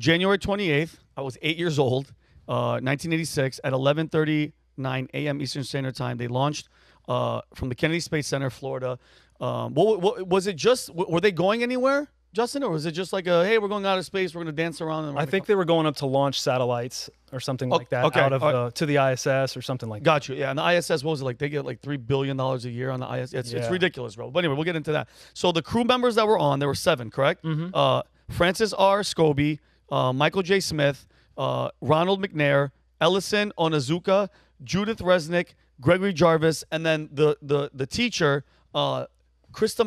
January 28th, I was 8 years old, 1986, at 11:39 a.m. Eastern Standard Time. They launched from the Kennedy Space Center, Florida. What was it? Were they going anywhere, Justin, or was it just like hey, we're going out of space, we're going to dance around? And I think they were going up to launch satellites or something like that out of to the ISS or something like that. Got you. Yeah, and the ISS, what was it like? They get like $3 billion a year on the ISS. It's ridiculous, bro. But anyway, we'll get into that. So the crew members that were on, there were 7, correct? Francis R. Scobie, Michael J. Smith, Ronald McNair, Ellison Onizuka, Judith Resnick, Gregory Jarvis, and then the teacher, Krista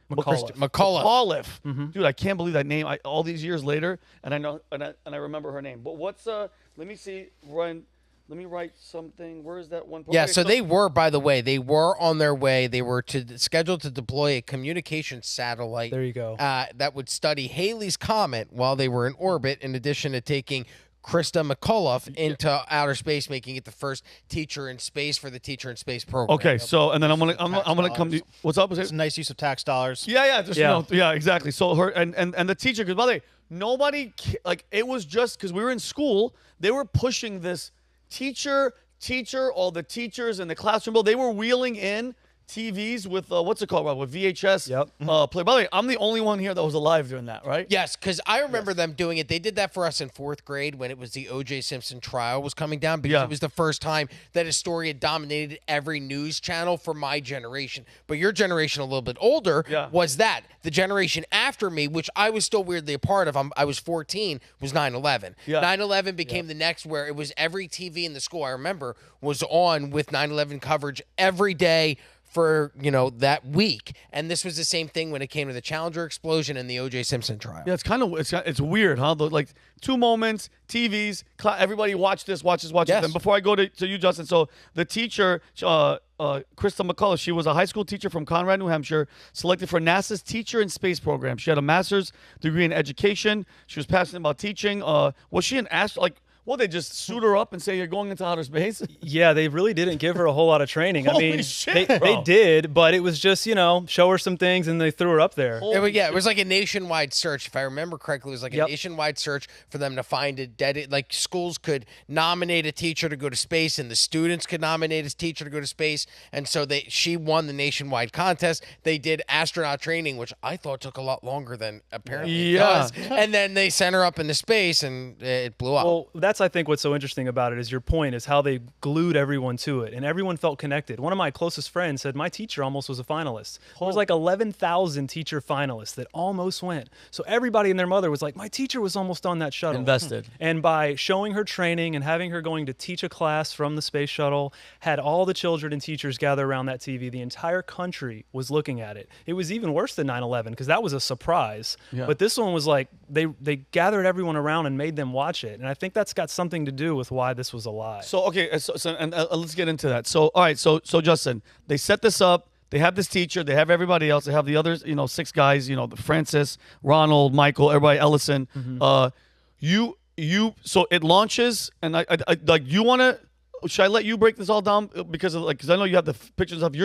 McAuliffe. Dude, I can't believe that name. All these years later, and I know, and I remember her name. But what's let me see, Ryan. Let me write something. Where is that one? Yeah, so they were, by the way, they were on their way. They were scheduled to deploy a communication satellite. There you go. That would study Halley's Comet while they were in orbit, in addition to taking Krista McAuliffe into outer space, making it the first teacher in space for the Teacher in Space program. Okay, so and then I'm gonna come to what's up? It's a nice use of tax dollars. Yeah, yeah, exactly. So her and the teacher, because by the way, nobody like it was just because we were in school. They were pushing this teacher, all the teachers in the classroom. They were wheeling in TVs with what's it called, Rob? With VHS play. By the way, I'm the only one here that was alive during that, right? Yes, because I remember them doing it. They did that for us in 4th grade when it was the O.J. Simpson trial was coming down, because it was the first time that a story had dominated every news channel for my generation. But your generation, a little bit older, was that. The generation after me, which I was still weirdly a part of, I was 14, was 9/11. 9/11 became the next, where it was every TV in the school, I remember, was on with 9/11 coverage every day for, that week. And this was the same thing when it came to the Challenger explosion and the O.J. Simpson trial. Yeah, it's weird, huh? Like 2 moments, TVs, everybody watch this. And before I go to you, Justin, so the teacher, Krista McCullough, she was a high school teacher from Conrad, New Hampshire, selected for NASA's Teacher in Space program. She had a master's degree in education. She was passionate about teaching. Was she an astronaut? Well, they just suit her up and say you're going into outer space? Yeah, they really didn't give her a whole lot of training. Holy shit, they did, but it was just, show her some things and they threw her up there. It was like a nationwide search. If I remember correctly, it was like a nationwide search for them to find like schools could nominate a teacher to go to space and the students could nominate a teacher to go to space. And so she won the nationwide contest. They did astronaut training, which I thought took a lot longer than apparently it does. And then they sent her up into space and it blew up. Well, that's, I think, what's so interesting about it is your point is how they glued everyone to it and everyone felt connected. One of my closest friends said my teacher almost was a finalist. There was like 11,000 teacher finalists that almost went. So everybody and their mother was like, my teacher was almost on that shuttle. Invested. And by showing her training and having her going to teach a class from the space shuttle, had all the children and teachers gather around that TV. The entire country was looking at it. It was even worse than 9/11 because that was a surprise. Yeah. But this one was like they gathered everyone around and made them watch it. And I think that's got something to do with why this was a lie. So okay, let's get into that. So all right, so Justin, they set this up. They have this teacher. They have everybody else. They have the others. 6 guys. Francis, Ronald, Michael, everybody, Ellison. So it launches, and I like you want to. Should I let you break this all down because I know you have the pictures of.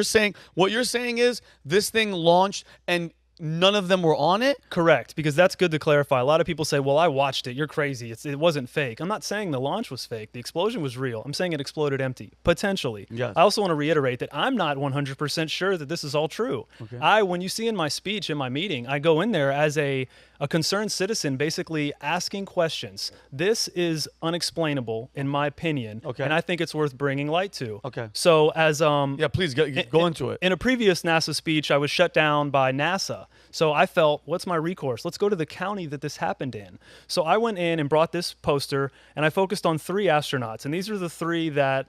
What you're saying is this thing launched and none of them were on it? Correct, because that's good to clarify. A lot of people say, well, I watched it. You're crazy. It wasn't fake. I'm not saying the launch was fake. The explosion was real. I'm saying it exploded empty, potentially. Yes. I also want to reiterate that I'm not 100% sure that this is all true. Okay. When you see in my speech, in my meeting, I go in there as a concerned citizen basically asking questions. This is unexplainable, in my opinion, and I think it's worth bringing light to. Okay. So as yeah, please go into it. In a previous NASA speech, I was shut down by NASA. So I felt, what's my recourse? Let's go to the county that this happened in. So I went in and brought this poster, and I focused on 3 astronauts, and these are the 3 that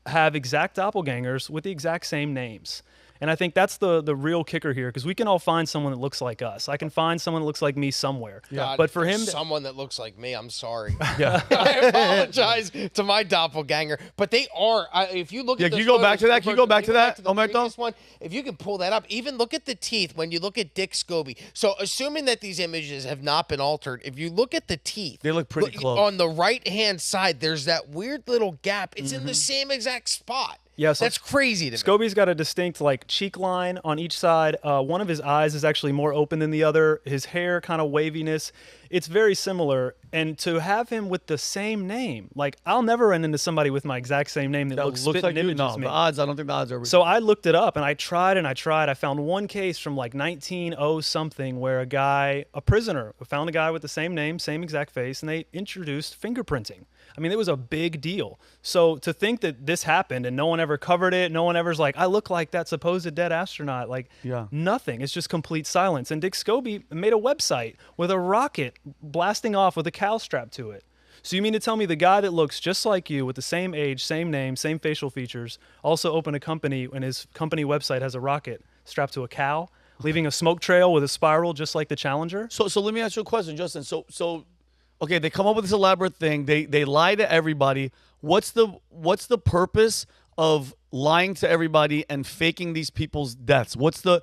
have exact doppelgangers with the exact same names. And I think that's the real kicker here, because we can all find someone that looks like us. I can find someone that looks like me somewhere. God, but for him, someone that looks like me, I'm sorry. Yeah. I apologize to my doppelganger, but they are. If you look at can you go back to that? Can you go back to that, Omerto? One, if you can pull that up, even look at the teeth when you look at Dick Scobie. So, assuming that these images have not been altered, if you look at the teeth, they look pretty close. On the right-hand side, there's that weird little gap. It's in the same exact spot. Yeah, so That's crazy to me. Scobie's got a distinct like cheek line on each side. One of his eyes is actually more open than the other. His hair kind of waviness. It's very similar. And to have him with the same name, like I'll never run into somebody with my exact same name that looks spit like and you. image No, as me. the odds. I don't think the odds are. So I looked it up and I tried and I tried. I found one case from like 1900 something where a prisoner, found a guy with the same name, same exact face, and they introduced fingerprinting. I mean, it was a big deal. So to think that this happened and no one ever covered it, no one ever's like, I look like that supposed dead astronaut. Like, nothing. It's just complete silence. And Dick Scobie made a website with a rocket blasting off with a cow strapped to it. So you mean to tell me the guy that looks just like you with the same age, same name, same facial features, also opened a company and his company website has a rocket strapped to a cow, leaving a smoke trail with a spiral just like the Challenger? So let me ask you a question, Justin. So okay, they come up with this elaborate thing. They lie to everybody. What's the purpose of lying to everybody and faking these people's deaths? What's the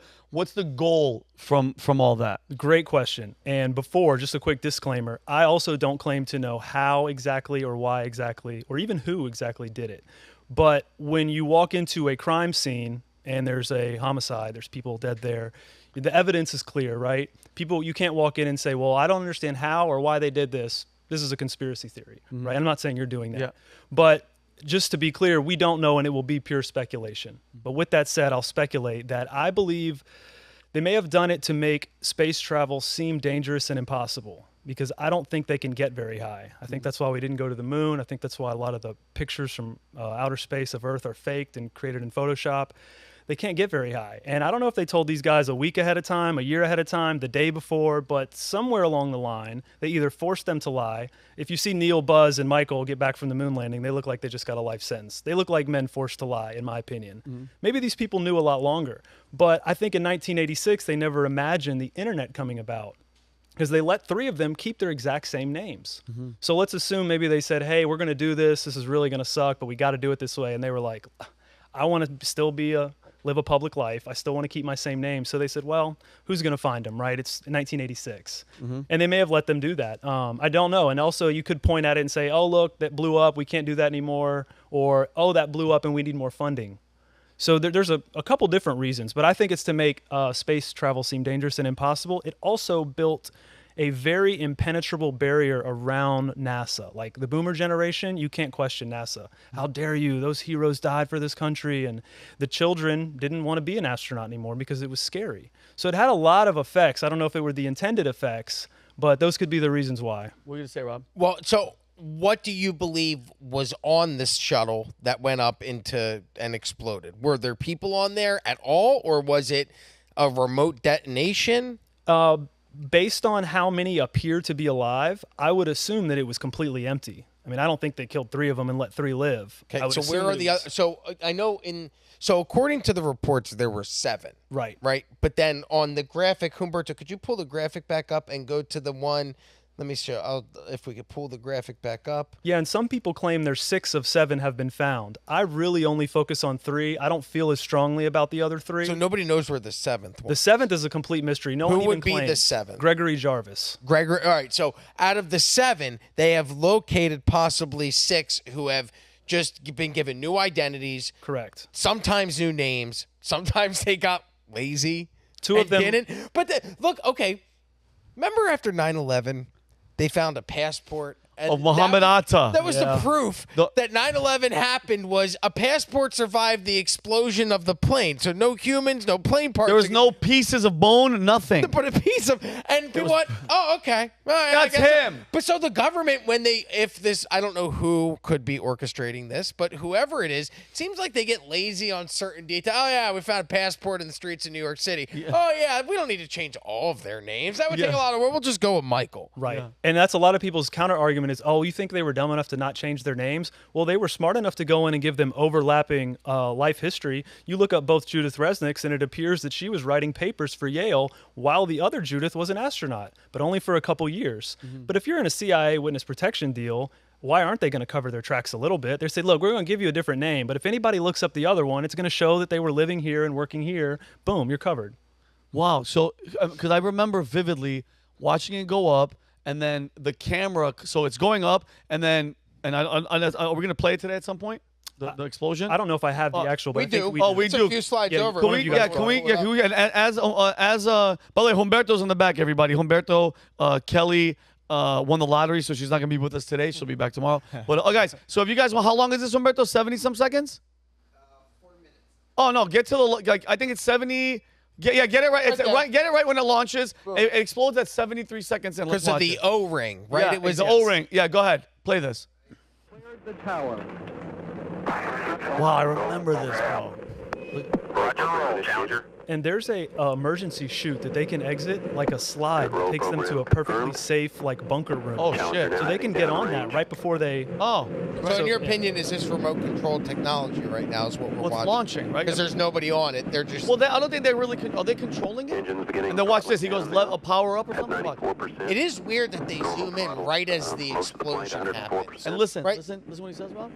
goal from all that? Great question. And before, just a quick disclaimer, I also don't claim to know how exactly or why exactly or even who exactly did it. But when you walk into a crime scene and there's a homicide, there's people dead there, the evidence is clear, right? You can't walk in and say, well, I don't understand how or why they did this. This is a conspiracy theory, right? I'm not saying you're doing that. But just to be clear, we don't know and it will be pure speculation. But with that said, I'll speculate that I believe they may have done it to make space travel seem dangerous and impossible because I don't think they can get very high. I think that's why we didn't go to the moon. I think that's why a lot of the pictures from outer space of Earth are faked and created in Photoshop. They can't get very high. And I don't know if they told these guys a week ahead of time, a year ahead of time, the day before, but somewhere along the line, they either forced them to lie. If you see Neil, Buzz, and Michael get back from the moon landing, they look like they just got a life sentence. They look like men forced to lie, in my opinion. Maybe these people knew a lot longer. But I think in 1986, they never imagined the internet coming about because they let 3 of them keep their exact same names. So let's assume maybe they said, hey, we're going to do this. This is really going to suck, but we got to do it this way. And they were like, I want to still live a public life. I still want to keep my same name. So they said, well, who's going to find them, right? It's 1986. And they may have let them do that. I don't know. And also you could point at it and say, oh, look, that blew up. We can't do that anymore. Or, oh, that blew up and we need more funding. So there's a couple different reasons. But I think it's to make space travel seem dangerous and impossible. It also built a very impenetrable barrier around NASA. Like the boomer generation, you can't question NASA. How dare you? Those heroes died for this country. And the children didn't want to be an astronaut anymore because it was scary. So it had a lot of effects. I don't know if it were the intended effects, but those could be the reasons why. What are you going to say, Rob? Well, so what do you believe was on this shuttle that went up into and exploded? Were there people on there at all, or was it a remote detonation? Based on how many appear to be alive, I would assume that it was completely empty. I mean, I don't think they killed 3 of them and let 3 live. Okay, so where are the other? So I know so according to the reports, there were 7. Right. Right. But then on the graphic, Humberto, could you pull the graphic back up and go to the one? Let me show if we could pull the graphic back up. Yeah, and some people claim there's 6 of 7 have been found. I really only focus on 3. I don't feel as strongly about the other 3. So nobody knows where the 7th was. The 7th is a complete mystery. No one even claims. Who would be the 7th? Gregory Jarvis. All right. So out of the 7, they have located possibly 6 who have just been given new identities. Correct. Sometimes new names. Sometimes they got lazy. 2 of them didn't. But look, okay. Remember after 9/11? They found a passport of Muhammad Atta. That was the proof that 9/11 happened. Was a passport survived the explosion of the plane. So no humans, no plane parts. There was no pieces of bone, nothing. But a piece of what? Oh, okay. That's him. But so the government, I don't know who could be orchestrating this, but whoever it is, it seems like they get lazy on certain details. Oh yeah, we found a passport in the streets of New York City. Yeah. Oh yeah, we don't need to change all of their names. That would take a lot of work. We'll just go with Michael. Right. Yeah. And that's a lot of people's counter argument is, oh, you think they were dumb enough to not change their names? Well, they were smart enough to go in and give them overlapping life history. You look up both Judith Resnick's, and it appears that she was writing papers for Yale while the other Judith was an astronaut, but only for a couple years. But if you're in a CIA witness protection deal, why aren't they going to cover their tracks a little bit? They say, look, we're going to give you a different name, but if anybody looks up the other one, it's going to show that they were living here and working here. Boom, you're covered. Wow. So, because I remember vividly watching it go up, and then the camera, so it's going up, and then, are we going to play it today at some point? The explosion? I don't know if I have the actual. But We I think do. we Oh, do. we It's do. a few slides Yeah, over. can Can we, you yeah, guys can we, yeah, can we, and by the way, Humberto's in the back, everybody. Humberto, Kelly won the lottery, so she's not going to be with us today. She'll be back tomorrow. But, guys, so if you guys want, how long is this, Humberto? 70-some seconds? 4 minutes. Oh, no, get to the, like, I think it's 70. Get it right. It's Okay. right. Get it right when it launches. It explodes at 73 seconds. And let's Because of watch the it. O-ring, right? Yeah, It was the O-ring. Yeah, go ahead. Play this. Cleared the tower. Wow, I remember this, bro. Roger, roll, Challenger. And there's a emergency chute that they can exit, like a slide that takes them to a perfectly safe like bunker room. Oh, shit. So they can get on that right before they. Oh. So in your yeah. opinion, is this remote controlled technology right now is what we're Well, it's watching? launching, right? Because there's nobody on it. They're just... Well, I don't think they really. Are they controlling it? Engines beginning. And then watch this. He goes power up or at something. Watch. 94%. It is weird that they zoom in right as the Most of the flight, explosion 104%. happens. And listen, Right. listen what he says, Bob.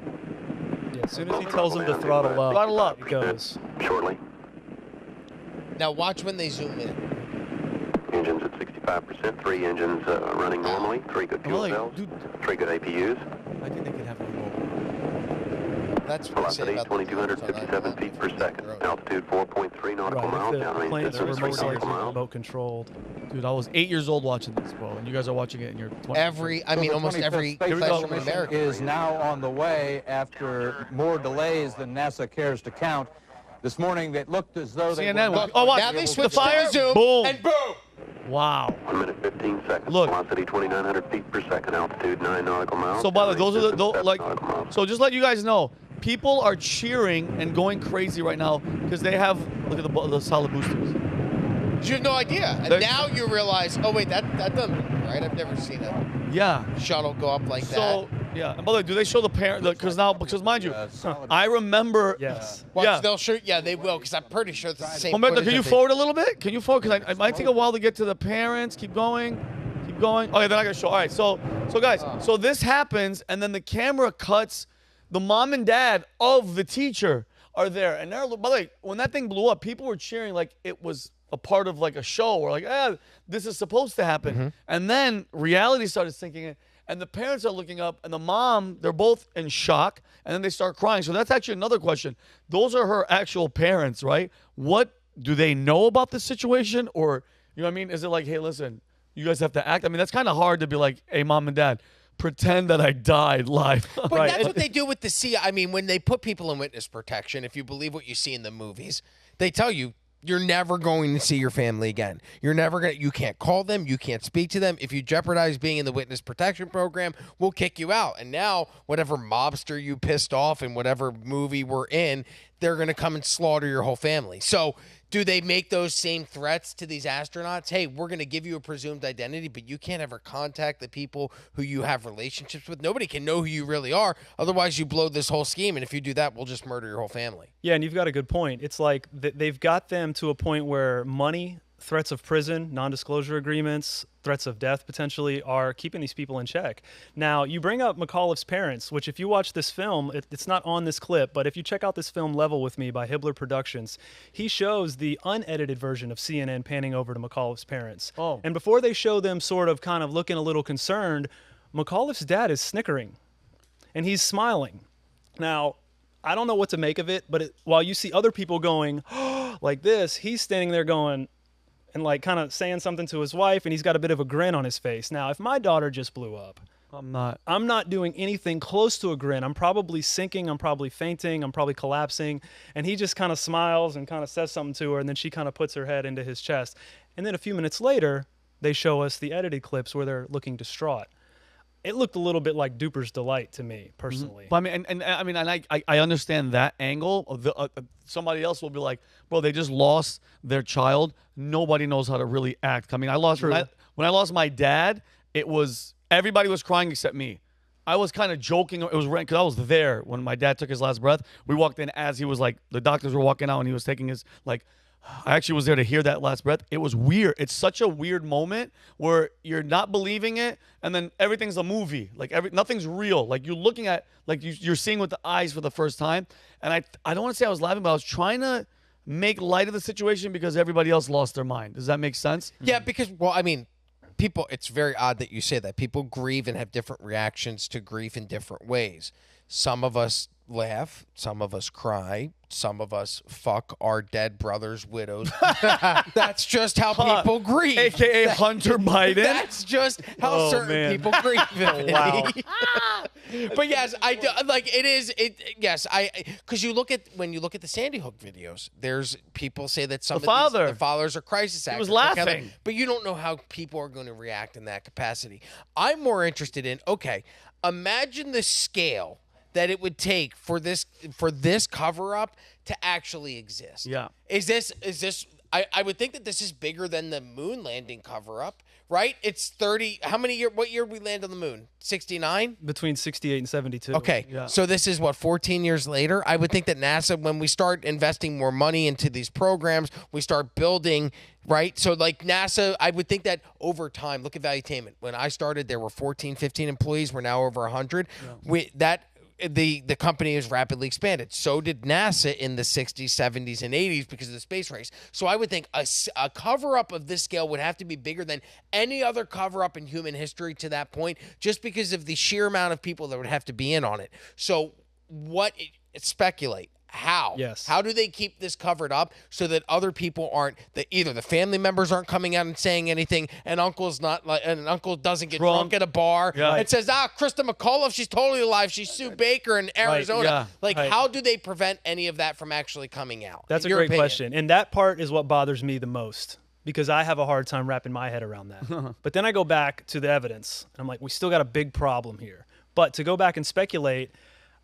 Yeah, as soon as he tells them to throttle up, Throttle up. it goes. Shortly. Now watch when they zoom in. Engines at 65%. 3 engines running normally. 3 good fuel Like, cells. dude, 3 good APUs. I think they could have a remote. That's what they say Velocity about the 2257 feet per second. Altitude 4.3 nautical miles. Right, if the Downrange plane's distance remote, 3 nautical miles. remote controlled. Dude, I was 8 years old watching this, bro, and you guys are watching it in your 20s. Almost every Space classroom in mission America. is now on the way after more delays than NASA cares to count. This morning, it looked as though they CNN were was- not oh, watch. Now they The switch fire, to the zoom, boom. and boom! Wow. 1 minute 15 seconds. Look. Velocity 2,900 feet per second. Altitude 9 nautical miles. So, by the way, those are the Downrange those, distance, like. 7 nautical miles. So, just let you guys know, people are cheering and going crazy right now because they have. Look at the solid boosters. You have no idea. And They're- now you realize, oh wait, that doesn't look right. I've never seen a Yeah. shuttle go up like So yeah. And by the way, do they show the parent? Because mind you, solid. I remember. Yes. that. Watch, Yeah. they'll shoot. Yeah, they will, because I'm pretty sure it's the same. Humberto, footage can you that they- forward a little bit? Can you forward? Because it might take a while to get to the parents. Keep going. Keep going. Okay, then I got to show. All right, so guys, so this happens, and then the camera cuts. The mom and dad of the teacher are there, and they're. By the way, when that thing blew up, people were cheering like it was a part of like a show, or like, this is supposed to happen. And then reality started sinking in. And the parents are looking up, and the mom, they're both in shock, and then they start crying. So that's actually another question. Those are her actual parents, right? What do they know about this situation? Or, you know what I mean? Is it like, hey, listen, you guys have to act? I mean, that's kind of hard to be like, hey, mom and dad, pretend that I died live. But Right. that's what they do with the CIA. I mean, when they put people in witness protection, if you believe what you see in the movies, they tell you, you're never going to see your family again. You're never going to, you can't call them. You can't speak to them. If you jeopardize being in the witness protection program, we'll kick you out. And now, whatever mobster you pissed off in whatever movie we're in, they're going to come and slaughter your whole family. So, do they make those same threats to these astronauts? Hey, we're going to give you a presumed identity, but you can't ever contact the people who you have relationships with. Nobody can know who you really are. Otherwise, you blow this whole scheme. And if you do that, we'll just murder your whole family. Yeah, and you've got a good point. It's like they've got them to a point where money, threats of prison, non-disclosure agreements, threats of death potentially are keeping these people in check. Now, you bring up McAuliffe's parents, which if you watch this film, it's not on this clip, but if you check out this film Level with Me by Hibbler Productions, he shows the unedited version of CNN panning over to McAuliffe's parents. Oh. And before they show them sort of kind of looking a little concerned, McAuliffe's dad is snickering and he's smiling. Now, I don't know what to make of it, but while you see other people going like this, he's standing there going, and like kind of saying something to his wife, and he's got a bit of a grin on his face. Now, if my daughter just blew up, I'm not. I'm not doing anything close to a grin. I'm probably sinking, I'm probably fainting, I'm probably collapsing. And he just kind of smiles and kind of says something to her, and then she kind of puts her head into his chest. And then a few minutes later, they show us the edited clips where they're looking distraught. It looked a little bit like Duper's Delight to me, personally. But I understand that angle. Of the, somebody else will be like, bro, they just lost their child. Nobody knows how to really act. I mean, when I lost my dad, it was everybody was crying except me. I was kind of joking. It was because I was there when my dad took his last breath. We walked in as he was like, the doctors were walking out and he was taking his like. I actually was there to hear that last breath. It was weird. It's such a weird moment where you're not believing it, and then everything's a movie. Like nothing's real. Like you're looking at, like you're seeing with the eyes for the first time. And I don't want to say I was laughing, but I was trying to make light of the situation because everybody else lost their mind. Does that make sense? Yeah, because, well, I mean, people, it's very odd that you say that. People grieve and have different reactions to grief in different ways. Some of us laugh, some of us cry, some of us fuck our dead brothers' widows. That's just how people grieve. AKA Hunter Biden. That's just how certain people grieve. Wow. But yes, I do, like it is. Yes, because when you look at the Sandy Hook videos, there's people say that some of the fathers are crisis actors. He was laughing, but you don't know how people are going to react in that capacity. I'm more interested in imagine the scale that it would take for this cover up to actually exist. Yeah. Is this I would think that this is bigger than the moon landing cover up, right? It's 30. What year we land on the moon? 69? Between 68 and 72. Okay. Yeah. So this is 14 years later. I would think that NASA, when we start investing more money into these programs, we start building, right? So like NASA, I would think that over time, look at Valuetainment. When I started, there were 14, 15 employees. We're now over 100. Yeah. The company has rapidly expanded. So did NASA in the 60s, 70s, and 80s because of the space race. So I would think a cover-up of this scale would have to be bigger than any other cover-up in human history to that point, just because of the sheer amount of people that would have to be in on it. So speculate. How? Yes. How do they keep this covered up so that other people either the family members aren't coming out and saying anything, and uncle doesn't get drunk at a bar and says, Krista McAuliffe, she's totally alive. She's Sue Baker in Arizona. How do they prevent any of that from actually coming out? That's a great question. And that part is what bothers me the most, because I have a hard time wrapping my head around that. But then I go back to the evidence. I'm like, we still got a big problem here. But to go back and speculate,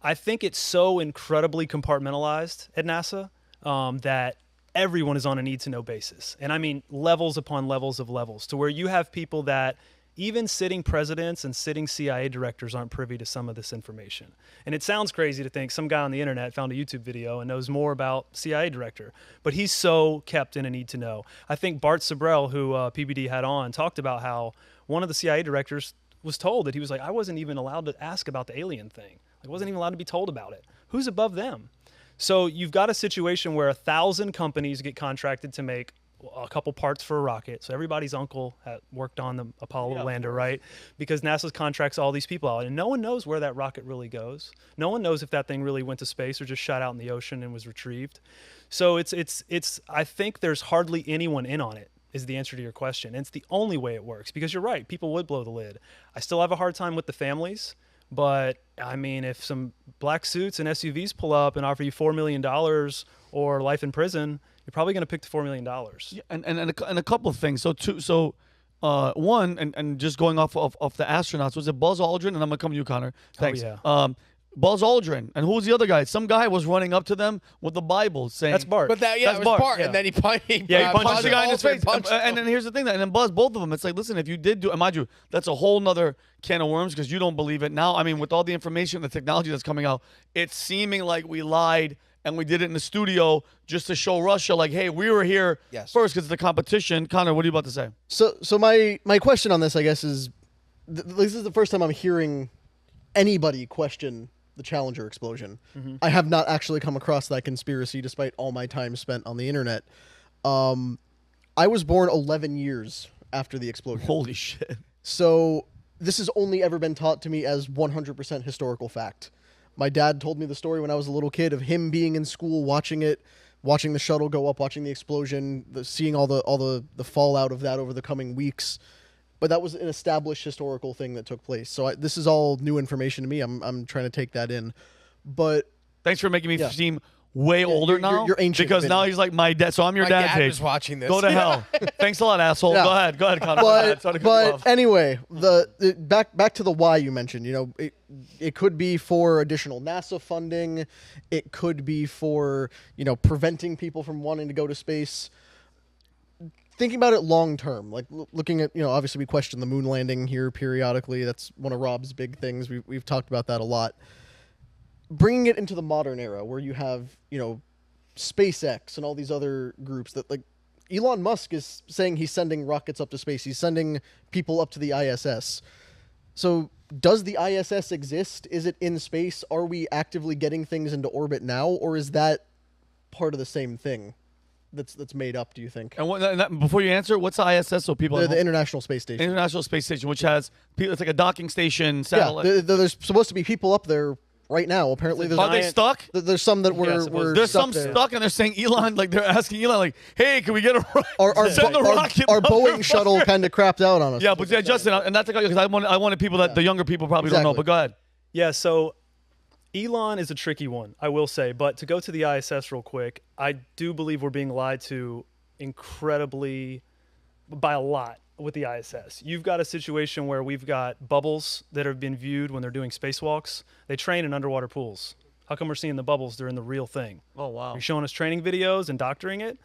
I think it's so incredibly compartmentalized at NASA that everyone is on a need-to-know basis. And I mean levels upon levels of levels, to where you have people that even sitting presidents and sitting CIA directors aren't privy to some of this information. And it sounds crazy to think some guy on the internet found a YouTube video and knows more about CIA director, but he's so kept in a need-to-know. I think Bart Sibrel, who PBD had on, talked about how one of the CIA directors was told that he was like, I wasn't even allowed to ask about the alien thing. I wasn't even allowed to be told about it. Who's above them? So you've got a situation where 1,000 companies get contracted to make a couple parts for a rocket. So everybody's uncle had worked on the Apollo lander, right? Because NASA's contracts all these people out, and no one knows where that rocket really goes. No one knows if that thing really went to space or just shot out in the ocean and was retrieved. So it's I think there's hardly anyone in on it, is the answer to your question. And it's the only way it works, because you're right, people would blow the lid. I still have a hard time with the families. But, I mean, if some black suits and SUVs pull up and offer you $4 million or life in prison, you're probably going to pick the $4 million. Yeah, and a couple of things. One, and just going off the astronauts, was it Buzz Aldrin? And I'm going to come to you, Connor. Thanks. Oh, yeah. Buzz Aldrin. And who was the other guy? Some guy was running up to them with the Bible saying... That's Bart. But it was Bart. Yeah. And then he punched the guy in his face. And then here's the thing. And then Buzz, both of them, it's like, listen, if you did do... And mind you, that's a whole nother can of worms because you don't believe it. Now, I mean, with all the information, the technology that's coming out, it's seeming like we lied and we did it in the studio just to show Russia, like, hey, we were here first because of the competition. Connor, what are you about to say? So my question on this, I guess, is this is the first time I'm hearing anybody question the Challenger explosion. Mm-hmm. I have not actually come across that conspiracy despite all my time spent on the internet. I was born 11 years after the explosion. Holy shit. So this has only ever been taught to me as 100% historical fact. My dad told me the story when I was a little kid of him being in school, watching the shuttle go up, watching the explosion, seeing all the fallout of that over the coming weeks. But that was an established historical thing that took place. So this is all new information to me. I'm trying to take that in. But thanks for making me seem way older now. You're ancient. Because now he's like my dad. So I'm your dad's age. My dad was watching this. Go to hell. Thanks a lot, asshole. Yeah. Go ahead, Connor. But anyway, back to the why you mentioned. You know, it could be for additional NASA funding. It could be for, preventing people from wanting to go to space. Thinking about it long term, like looking at, obviously we question the moon landing here periodically. That's one of Rob's big things. We've talked about that a lot. Bringing it into the modern era where you have, SpaceX and all these other groups that, like, Elon Musk is saying he's sending rockets up to space. He's sending people up to the ISS. So does the ISS exist? Is it in space? Are we actively getting things into orbit now? Or is that part of the same thing that's made up, do you think? And before you answer, what's the ISS? So people the International Space Station. International Space Station, which has it's like a docking station satellite. Yeah, there's supposed to be people up there right now. Apparently, Are they stuck? There's some that were. There's stuck some there. stuck, and they're saying Elon, like they're asking Elon, like, "Hey, can we get send the rocket?" Our Boeing shuttle kind of crapped out on us. Yeah, but Justin, and not to because I wanted people that the younger people probably don't know. But go ahead. Yeah, so Elon is a tricky one, I will say. But to go to the ISS real quick, I do believe we're being lied to incredibly by a lot with the ISS. You've got a situation where we've got bubbles that have been viewed when they're doing spacewalks. They train in underwater pools. How come we're seeing the bubbles during the real thing? Oh, wow. You're showing us training videos and doctoring it.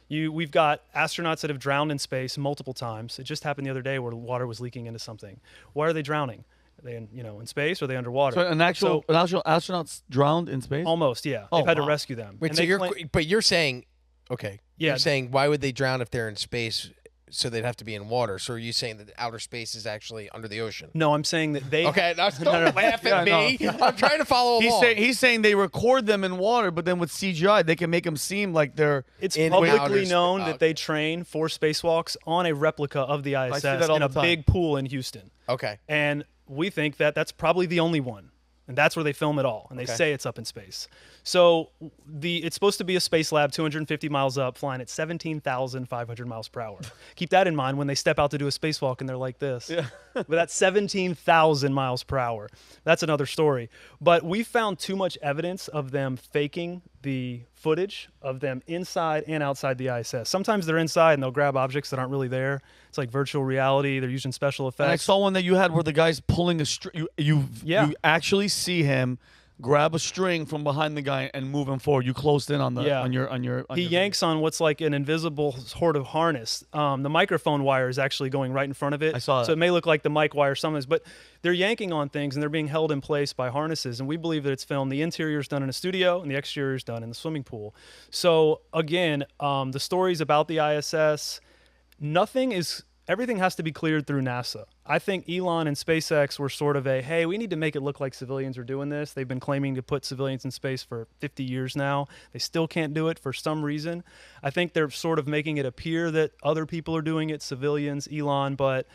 We've got astronauts that have drowned in space multiple times. It just happened the other day where water was leaking into something. Why are they drowning? Are they in space or are they underwater? So an actual astronauts drowned in space? Almost, yeah. Oh, They've had to wow. rescue them. Wait, And so they you're saying, okay. Yeah. You're saying why would they drown if they're in space? So they'd have to be in water. So are you saying that outer space is actually under the ocean? No, I'm saying that they. Okay, now don't laugh at me. no. I'm trying to follow along. He's saying they record them in water, but then with CGI they can make them seem like they're. It's in publicly outer known space. that they train for spacewalks on a replica of the ISS that all in a the time. big pool in Houston. Okay. And we think that that's probably the only one. And that's where they film it all. And they say it's up in space. So it's supposed to be a space lab 250 miles up, flying at 17,500 miles per hour. Keep that in mind when they step out to do a spacewalk and they're like this. Yeah. But that's 17,000 miles per hour. That's another story. But we found too much evidence of them faking the footage of them inside and outside the ISS. Sometimes they're inside and they'll grab objects that aren't really there. It's like virtual reality. They're using special effects. And I saw one that you had where the guy's pulling a string. You actually see him grab a string from behind the guy and move him forward. You closed in on the on your. He yanks on what's like an invisible sort of harness. The microphone wire is actually going right in front of it. I saw that. So it may look like the mic wire sometimes, but they're yanking on things and they're being held in place by harnesses. And we believe that it's filmed. The interior is done in a studio and the exterior is done in the swimming pool. So again, the stories about the ISS, everything has to be cleared through NASA. I think Elon and SpaceX were sort of hey, we need to make it look like civilians are doing this. They've been claiming to put civilians in space for 50 years now. They still can't do it for some reason. I think they're sort of making it appear that other people are doing it, civilians, Elon, but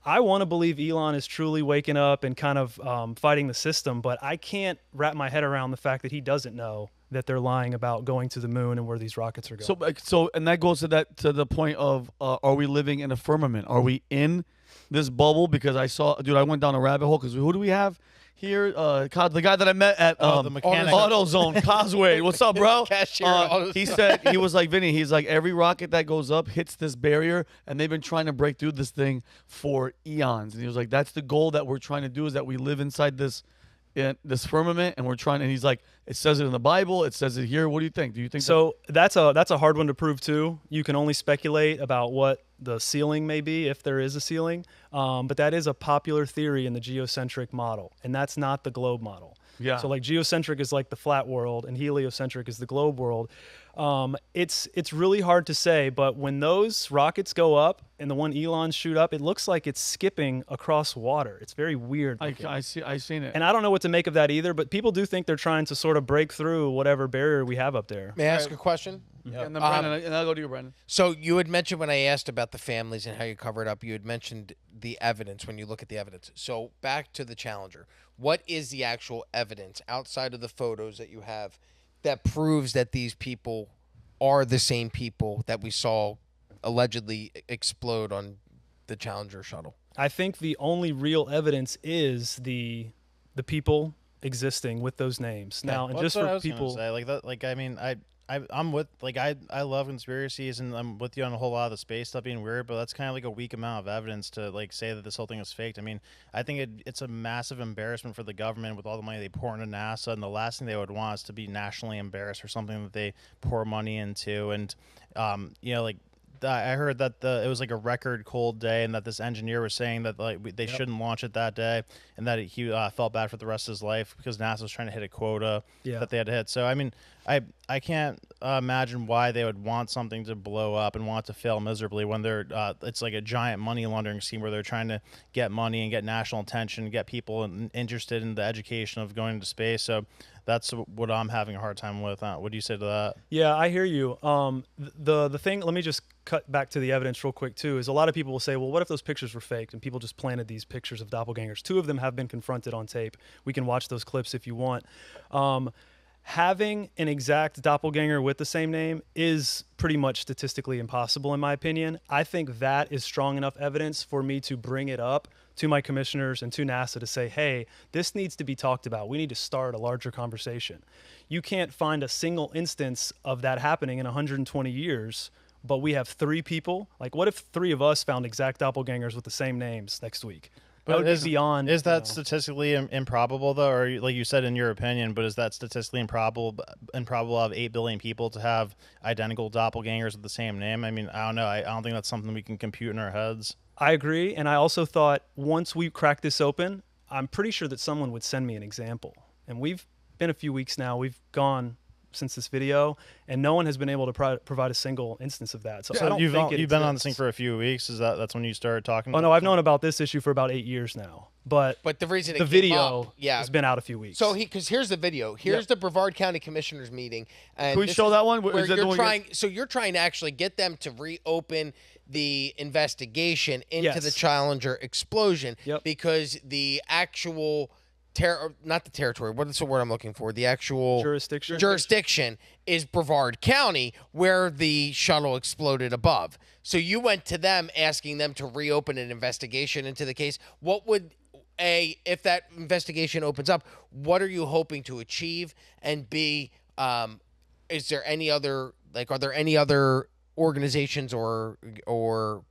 I want to believe Elon is truly waking up and kind of fighting the system, but I can't wrap my head around the fact that he doesn't know that they're lying about going to the moon and where these rockets are going. So and that goes to the point of are we living in a firmament? Are we in this bubble? Because I went down a rabbit hole because who do we have here? The guy that I met at the mechanic. AutoZone Causeway. What's up, bro? Cashier, he said he was like Vinny. He's like every rocket that goes up hits this barrier, and they've been trying to break through this thing for eons. And he was like, that's the goal that we're trying to do is that we live inside this firmament, and we're trying. And he's like, it says it in the Bible. It says it here. What do you think? Do you think so? That's a hard one to prove too. You can only speculate about what the ceiling may be if there is a ceiling, but that is a popular theory in the geocentric model, and that's not the globe model. Yeah. So like geocentric is like the flat world, and heliocentric is the globe world. It's really hard to say, but when those rockets go up and the one Elon shoot up, it looks like it's skipping across water. It's very weird. I've seen it. And I don't know what to make of that either, but people do think they're trying to sort of break through whatever barrier we have up there. May I ask a question? Yeah. And then Brandon, and I'll go to you, Brandon. So you had mentioned when I asked about the families and how you cover it up, you had mentioned the evidence when you look at the evidence. So back to the Challenger. What is the actual evidence outside of the photos that you have that proves that these people are the same people that we saw allegedly explode on the Challenger shuttle? I think the only real evidence is the people existing with those names. Now, and Well, just that's what I for was gonna people, say. Like that, like I mean, I'm with I love conspiracies and I'm with you on a whole lot of the space stuff being weird, but that's kind of like a weak amount of evidence to like say that this whole thing is faked. I mean, I think it's a massive embarrassment for the government with all the money they pour into NASA, and the last thing they would want is to be nationally embarrassed for something that they pour money into. And like I heard that it was like a record cold day, and that this engineer was saying that they shouldn't launch it that day, and that he felt bad for the rest of his life because NASA was trying to hit a quota that they had to hit. So I mean, I can't imagine why they would want something to blow up and want it to fail miserably when they're it's like a giant money laundering scheme where they're trying to get money and get national attention, get people interested in the education of going into space. So That's what I'm having a hard time with. What do you say to that? Yeah, I hear you. The thing, let me just cut back to the evidence real quick too, is a lot of people will say, well, what if those pictures were faked and people just planted these pictures of doppelgangers? 2 of them have been confronted on tape. We can watch those clips if you want. Having an exact doppelganger with the same name is pretty much statistically impossible, in my opinion. I think that is strong enough evidence for me to bring it up to my commissioners and to NASA to say, hey, this needs to be talked about. We need to start a larger conversation. You can't find a single instance of that happening in 120 years, but we have 3 people. Like, what if 3 of us found exact doppelgangers with the same names next week? But is beyond. Is that statistically improbable though, or like you said in your opinion? But is that statistically improbable of 8 billion people to have identical doppelgangers with the same name? I mean, I don't know. I don't think that's something we can compute in our heads. I agree, and I also thought once we crack this open, I'm pretty sure that someone would send me an example. And we've been a few weeks now. We've gone since this video, and no one has been able to provide a single instance of that. So I don't think you've been on this thing for a few weeks. That's when you started talking? Oh no, I've known about this issue for about 8 years now. But the reason the video has been out a few weeks. So because here's the video. Here's the Brevard County Commissioners meeting. And can we show that one? Where you're trying to actually get them to reopen the investigation into the Challenger explosion because the actual not the territory. What is the word I'm looking for? The actual jurisdiction is Brevard County, where the shuttle exploded above. So you went to them asking them to reopen an investigation into the case. What would if that investigation opens up, what are you hoping to achieve? And B, is there any other are there any other organizations or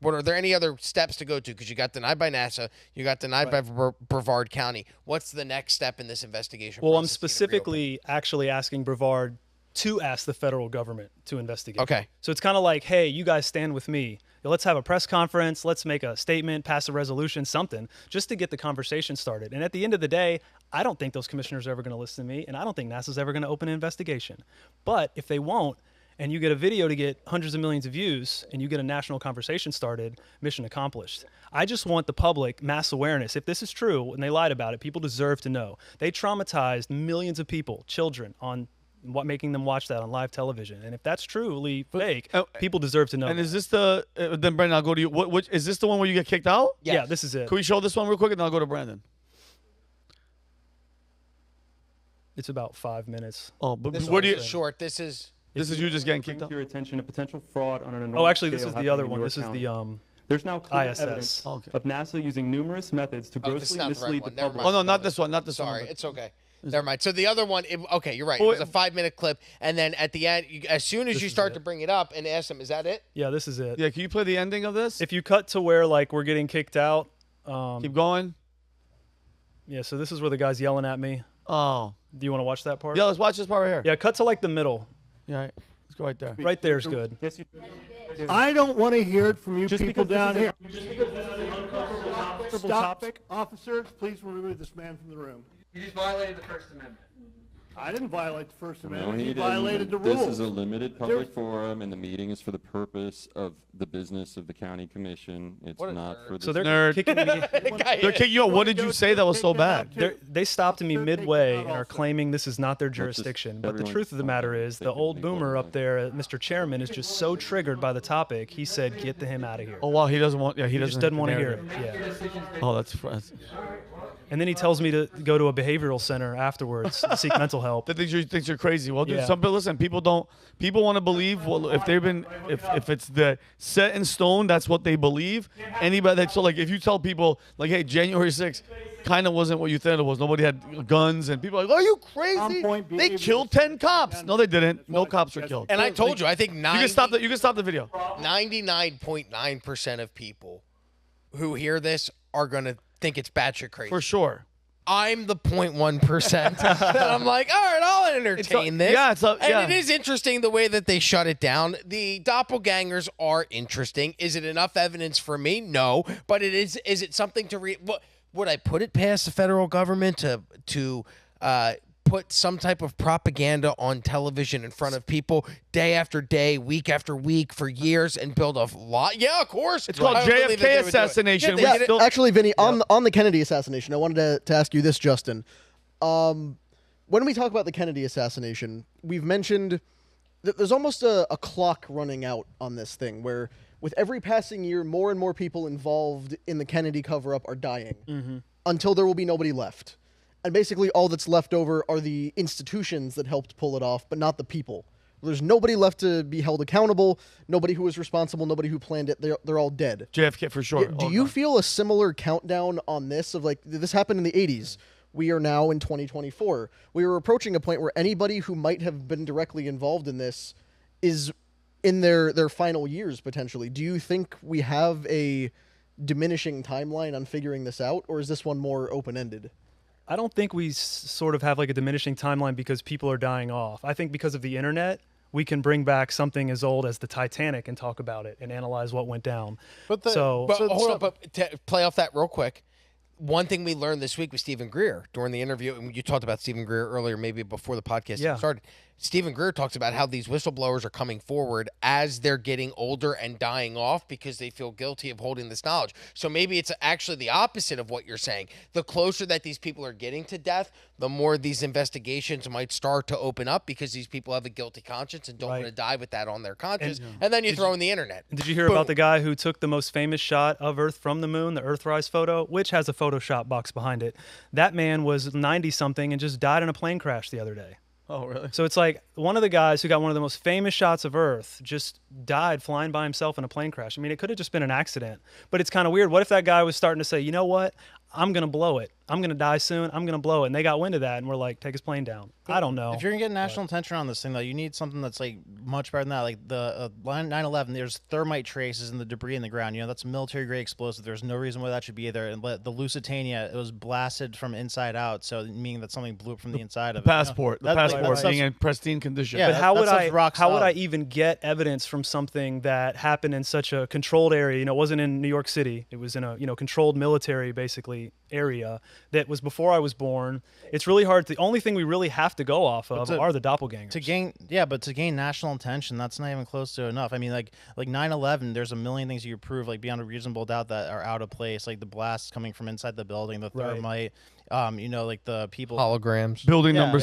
what are there any other steps to go to? Because you got denied by NASA, you got denied by Brevard County. What's the next step in this investigation? Well, I'm specifically actually asking Brevard to ask the federal government to investigate. Okay. So it's kind of like, hey, you guys stand with me. Let's have a press conference. Let's make a statement, pass a resolution, something, just to get the conversation started. And at the end of the day, I don't think those commissioners are ever going to listen to me, and I don't think NASA's ever going to open an investigation. But if they won't, and you get a video to get hundreds of millions of views, and you get a national conversation started, mission accomplished. I just want the public mass awareness. If this is true, and they lied about it, people deserve to know. They traumatized millions of people, children, on making them watch that on live television. And if that's truly fake, people deserve to know. And is this the then Brandon? I'll go to you. Which is this the one where you get kicked out? Yeah, this is it. Can we show this one real quick, and then I'll go to Brandon? It's about 5 minutes. Oh, but this where do you? Short. This is you just getting kicked out. Your attention to potential fraud on an enormous Oh, actually, this scale is the other happening in one. This is County. the There's now clear ISS. evidence of NASA using numerous methods to this is grossly not the right mislead one. the Never public. mind. Oh no, not this one. Not this one. sorry. It's okay. Never mind. So the other one, okay, you're right. It was a 5-minute clip, and then at the end, as soon as you start to bring it up and ask them, is that it? Yeah, this is it. Yeah, can you play the ending of this? If you cut to where like we're getting kicked out, Keep going. yeah. So this is where the guy's yelling at me. Oh. Do you want to watch that part? Yeah, let's watch this part right here. Yeah, cut to like the middle. Yeah, right. Let's go right there. Right there's good. Yes, you I don't want to hear it from you Just people because down this is here. Just because this is an uncomfortable Stop, topic. officers, please remove this man from the room. You just violated the First Amendment. I didn't violate the First No, Amendment. he He didn't. violated the This rules. is a limited public forum, and the meeting is for the purpose of the business of the county commission. It's What a not nerd. for the. So they're Nerd. kicking me. They're kicking you out. What did you say that was so bad? They stopped me midway and are claiming this is not their jurisdiction. But the everyone truth of the matter is, the old boomer up there, Mr. Chairman, is just so triggered by the topic. He said, "Get the him out of here." Oh wow, he doesn't want. Yeah, he He doesn't. just doesn't want to hear it. Yeah. Oh, that's. And then he tells me to go to a behavioral center afterwards to seek mental help. That thinks you're crazy. Well, dude, Yeah. some people listen. People don't. People want to believe. Well, if they've been, if it's the set in stone, that's what they believe. Anybody that so like, if you tell people like, hey, January 6th kind of wasn't what you thought it was. Nobody had guns, and people are like, are you crazy? They killed 10 cops. No, they didn't. No cops were killed. And I told you, I think You can stop the video. 99.9% of people who hear this are going to think it's batshit crazy. For sure. I'm the 0.1% that I'm like, all right, I'll entertain this. Yeah, And it is interesting the way that they shut it down. The doppelgangers are interesting. Is it enough evidence for me? No. But it is. Is it something to read? Would I put it past the federal government to put some type of propaganda on television in front of people day after day, week after week for years and build a lot? Yeah, of course. It's called JFK assassination. Yeah, actually, Vinny, on the Kennedy assassination, I wanted to ask you this, Justin. when we talk about the Kennedy assassination, we've mentioned that there's almost a clock running out on this thing where with every passing year, more and more people involved in the Kennedy cover-up are dying until there will be nobody left. And basically all that's left over are the institutions that helped pull it off, but not the people. There's nobody left to be held accountable, nobody who was responsible, nobody who planned it. They're all dead. JFK for sure. Do you feel a similar countdown on this of like, this happened in the 80s. We are now in 2024. We are approaching a point where anybody who might have been directly involved in this is in their final years, potentially. Do you think we have a diminishing timeline on figuring this out, or is this one more open-ended? I don't think we sort of have like a diminishing timeline because people are dying off. I think because of the internet, we can bring back something as old as the Titanic and talk about it and analyze what went down. But hold on, but to play off that real quick, one thing we learned this week with Stephen Greer during the interview, and you talked about Stephen Greer earlier, maybe before the podcast started. Stephen Greer talks about how these whistleblowers are coming forward as they're getting older and dying off because they feel guilty of holding this knowledge. So maybe it's actually the opposite of what you're saying. The closer that these people are getting to death, the more these investigations might start to open up because these people have a guilty conscience and don't want to die with that on their conscience. And then you throw in the internet. Did you hear about the guy who took the most famous shot of Earth from the moon, the Earthrise photo, which has a Photoshop box behind it? That man was 90-something and just died in a plane crash the other day. Oh, really? So it's like one of the guys who got one of the most famous shots of Earth just died flying by himself in a plane crash. I mean, it could have just been an accident, but it's kind of weird. What if that guy was starting to say, you know what? I'm going to blow it. I'm going to die soon. I'm going to blow it. And they got wind of that and we're like, take his plane down. I don't know. If you're going to get national attention on this thing, though, you need something that's like much better than that. Like the 9/11, there's thermite traces in the debris in the ground. You know, that's a military-grade explosive. There's no reason why that should be there. And the Lusitania, it was blasted from inside out, so meaning that something blew up from the inside of it. Passport. The passport being in pristine condition. Yeah, but how would I even get evidence from something that happened in such a controlled area? You know, it wasn't in New York City. It was in a, controlled military, basically, area that was before I was born. It's really hard. The only thing we really have to go off of are the doppelgangers. To gain national attention, that's not even close to enough. I mean, like 9/11, there's a million things you could prove, like beyond a reasonable doubt, that are out of place, like the blasts coming from inside the building, the thermite. Like the people holograms, building number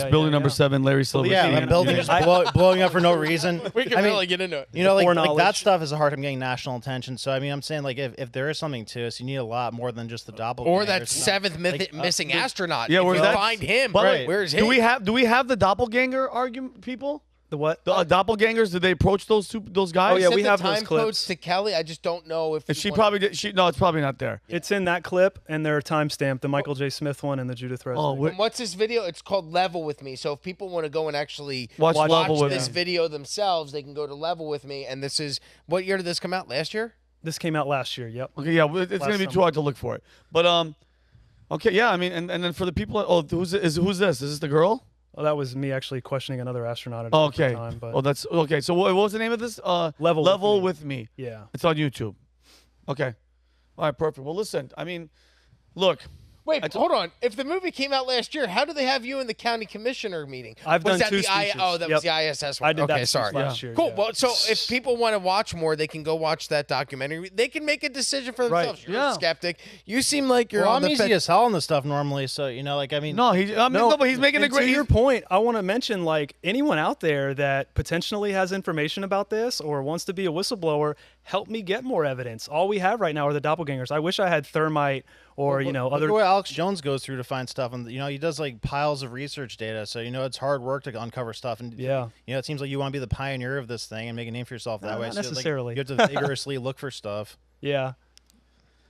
7, Larry Silver. The building just blowing up for no reason. We can really get into it. Like that stuff is a hard time getting national attention. So I mean, I'm saying like if there is something to us, you need a lot more than just the doppelganger. Or that seventh missing astronaut. Yeah, where's that? Find him. Right. Where's he? Do we have the doppelganger argument, people? The what? The doppelgangers? Did they approach those guys? Oh yeah, we have time those clips. codes to Kelly. I just don't know if she probably did. No, it's probably not there. It's in that clip, and they're timestamped. The Michael J. Smith one and the Judith Resnick. Oh, and what's this video? It's called Level With Me. So if people want to go and actually watch this video themselves, they can go to Level With Me. And this is, what year did this come out? Last year? This came out last year. Yep. Okay, yeah, it's gonna be too hard to look for it. But okay, yeah, I mean, and then for the people, who's this? Is this the girl? Oh, that was me actually questioning another astronaut at okay. the time. But oh, that's okay. So what was the name of this? Level with me. Yeah. It's on YouTube. Okay. All right, perfect. Well, listen, I mean, look. Wait, hold on. If the movie came out last year, how do they have you in the county commissioner meeting? I've done two speeches. Was the ISS one. I did that sorry. last year. Cool. Yeah. Well, so if people want to watch more, they can go watch that documentary. They can make a decision for themselves. Right. You're a skeptic. You seem like you're on on the the easy as hell on this stuff normally, so I mean. No, but he's making a great. To your point, I want to mention like anyone out there that potentially has information about this or wants to be a whistleblower, help me get more evidence. All we have right now are the doppelgangers. I wish I had thermite or other. Look at what Alex Jones goes through to find stuff, and he does like piles of research data. So it's hard work to uncover stuff, and it seems like you want to be the pioneer of this thing and make a name for yourself that way. Not necessarily. You have to vigorously look for stuff. Yeah.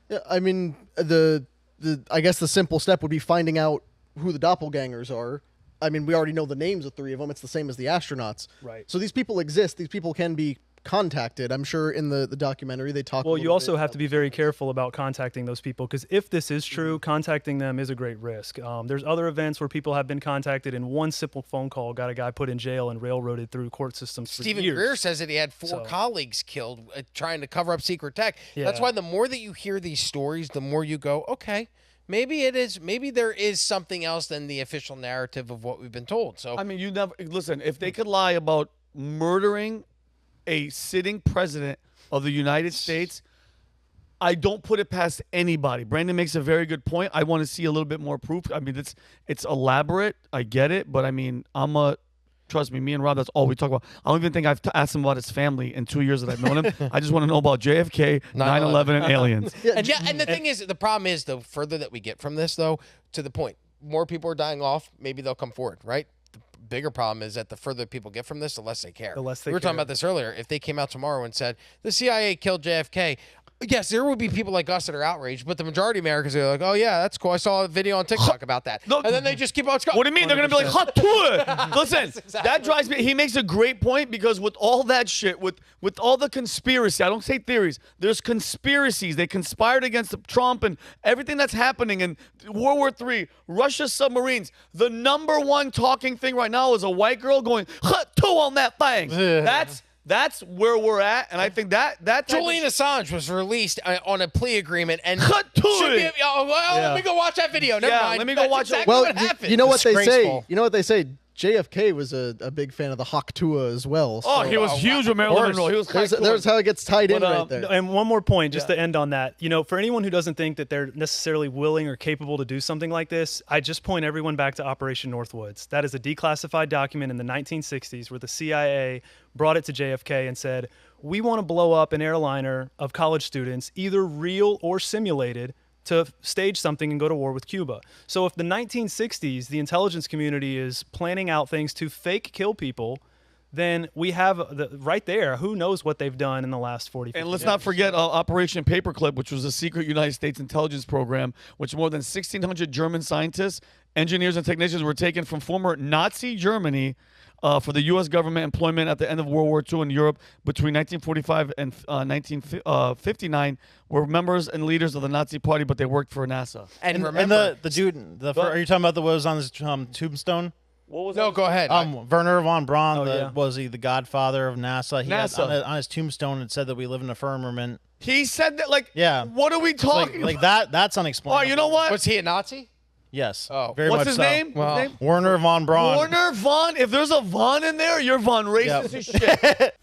Yeah, I mean I guess the simple step would be finding out who the doppelgangers are. I mean, we already know the names of 3 of them. It's the same as the astronauts. Right. So these people exist. These people can be contacted. I'm sure in the documentary they talk. Well, you also have to be very careful about contacting those people because if this is true, contacting them is a great risk. There's other events where people have been contacted and one simple phone call got a guy put in jail and railroaded through court systems for Stephen years. Greer says that he had 4 colleagues killed trying to cover up secret tech. Yeah. That's why the more that you hear these stories, the more you go, okay, maybe there is something else than the official narrative of what we've been told. So I mean, you never listen. If they could lie about murdering a sitting president of the United States, I don't put it past anybody. Brandon makes a very good point. I want to see a little bit more proof. I mean, it's elaborate. I get it, but I mean, trust me, me and Rob, that's all we talk about. I don't even think I've asked him about his family in 2 years that I've known him. I just want to know about JFK, 9/11, and aliens. And the thing is, the problem is, the further that we get from this, though, to the point, more people are dying off, maybe they'll come forward, right? The bigger problem is that the further people get from this, the less they care. The less they We were care. talking about this earlier. If they came out tomorrow and said, the CIA killed JFK, yes, there will be people like us that are outraged, but the majority of Americans are like, oh, yeah, that's cool. I saw a video on TikTok about that. No, and then they just keep on going. What do you mean? They're going to be like, hot tour. Listen, that drives me. He makes a great point because with all that shit, with all the conspiracy, I don't say theories, there's conspiracies. They conspired against Trump and everything that's happening in World War III, Russia submarines. The number one talking thing right now is a white girl going, hot tour on that thing. That's where we're at, and I think that Julian Assange was released on a plea agreement, and Cut to should it. Be, let me go watch that video. Never mind. let me go That's watch it. exactly Well, what happened. you know what they say. Disgraceful. You know what they say. JFK was a big fan of the Hawk Tua as well. Oh, so- he was huge with Marilyn Monroe. He was There's how it gets tied in right there. And one more point, just to end on that. You know, for anyone who doesn't think that they're necessarily willing or capable to do something like this, I just point everyone back to Operation Northwoods. That is a declassified document in the 1960s where the CIA brought it to JFK and said, we want to blow up an airliner of college students, either real or simulated, to stage something and go to war with Cuba. So if the 1960s, the intelligence community is planning out things to fake kill people, then we have right there, who knows what they've done in the last 40 And 50 let's years. not forget Operation Paperclip, which was a secret United States intelligence program, which more than 1,600 German scientists, engineers, and technicians were taken from former Nazi Germany for the U.S. government employment at the end of World War II in Europe between 1945 and 1959 were members and leaders of the Nazi Party, but they worked for NASA. And And remember, the dude, are you talking about the what was on his tombstone? What was no, that? go ahead. Werner von Braun, yeah. was he the godfather of NASA? He had NASA. on his tombstone it said that we live in a firmament. He said that, like, Yeah. what are we talking Like about? that's Oh, unexplainable. you know what? was he a Nazi? Yes. Oh. very What's much his so. name? Well, What's his name? Werner von Braun. Warner Von. If there's a Von in there, you're Von racist as shit.